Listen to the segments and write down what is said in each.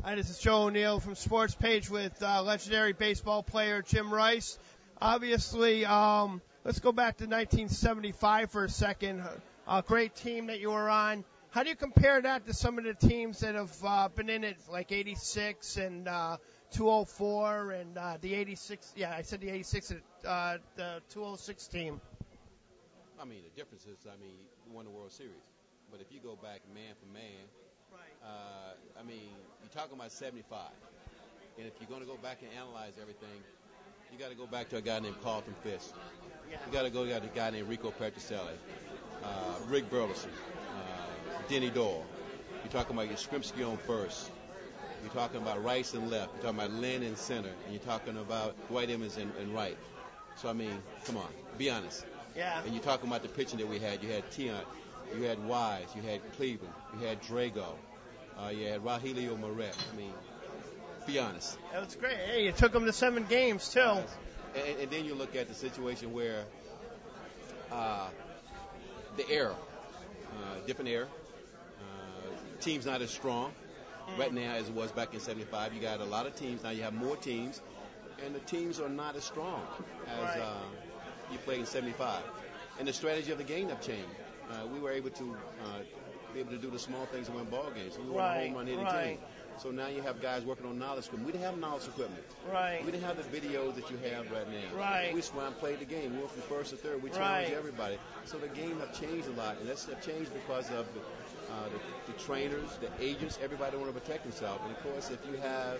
Hi, this is Joe O'Neill from Sportspage with legendary baseball player Jim Rice. Obviously, let's go back to 1975 for a second. A great team that you were on. How do you compare that to some of the teams that have been in it, like 86 and 204 and the 86? Yeah, I said the 86, the 206 team. I mean, the difference is, you won the World Series. But if you go back man for man, you're talking about 75. And if you're going to go back and analyze everything, you got to go back to a guy named Carlton Fisk. Yeah. You got to go to a guy named Rico Petrocelli, Rick Burleson, Denny Doyle. You're talking about your Skrimsky on first. You're talking about Rice in left. You're talking about Lynn in center. And you're talking about Dwight Emmons in right. So, come on, be honest. Yeah. And you're talking about the pitching that we had. You had Tiant. You had Wise, you had Cleveland, you had Drago, you had Rogelio Moret. Be honest. That was great. Hey, you took them to 7 games, too. And then you look at the situation where the era, different era, team's not as strong right now as it was back in 75. You got a lot of teams. Now you have more teams, and the teams are not as strong as you played in 75. And the strategy of the game have changed. We were able to do the small things and win ball games. We were a home run hitting team. So now you have guys working on knowledge equipment. We didn't have knowledge equipment. Right. We didn't have the videos that you have right now. Right. We swam, played the game. We went from first to third. We challenged everybody. So the game have changed a lot, and that's changed because of the trainers, the agents. Everybody want to protect himself. And of course, if you have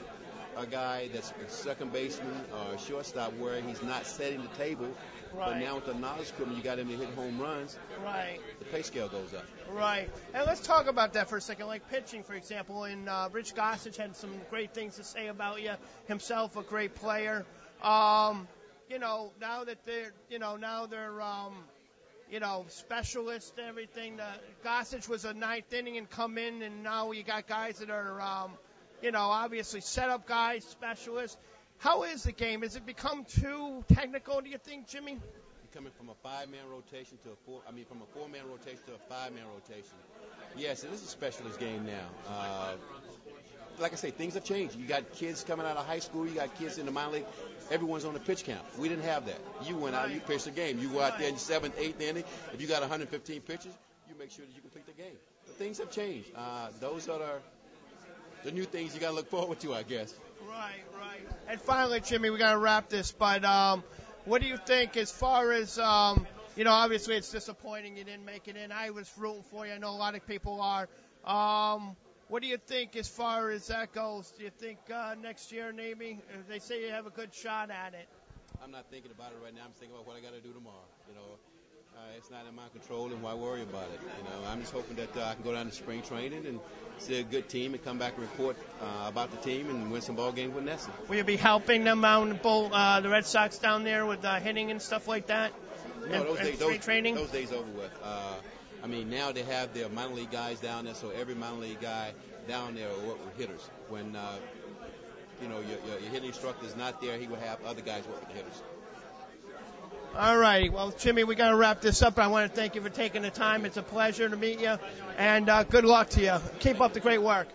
a guy that's a second baseman or a shortstop where he's not setting the table, but now with the knowledge equipment, you got him to hit home runs. Right. The pay scale goes up. Right. And let's talk about that for a second. Like pitching, for example, and Rich Gossage had some great things to say about you. Himself, a great player. Now that they're, specialists and everything. Gossage was a ninth inning and come in, and now you got guys that are, obviously set-up guys, specialists. How is the game? Has it become too technical, do you think, Jimmy? You're coming from a 5-man rotation to from a 4-man rotation to a 5-man rotation. Yes, it is a specialist game now. Like I say, things have changed. You got kids coming out of high school. You got kids in the minor league. Everyone's on the pitch count. We didn't have that. You went out, you pitched the game. You go out there in the 7th, 8th inning. If you got 115 pitches, you make sure that you complete the game. But things have changed. Those are the new things you got to look forward to, I guess. Right. And finally, Jimmy, we got to wrap this, but what do you think as far as, obviously it's disappointing you didn't make it in. I was rooting for you. I know a lot of people are. What do you think as far as that goes? Do you think next year maybe? They say you have a good shot at it. I'm not thinking about it right now. I'm thinking about what I got to do tomorrow. It's not in my control, and why worry about it? I'm just hoping that I can go down to spring training and see a good team and come back and report about the team and win some ball games with Nesson. Will you be helping them out the Red Sox down there with hitting and stuff like that? No, those training? Those days over with. Now they have their minor league guys down there, so every minor league guy down there will work with hitters. When your hitting instructor is not there, he will have other guys work with the hitters. All righty. Well, Jimmy, we got to wrap this up. I want to thank you for taking the time. It's a pleasure to meet you, and good luck to you. Keep up the great work.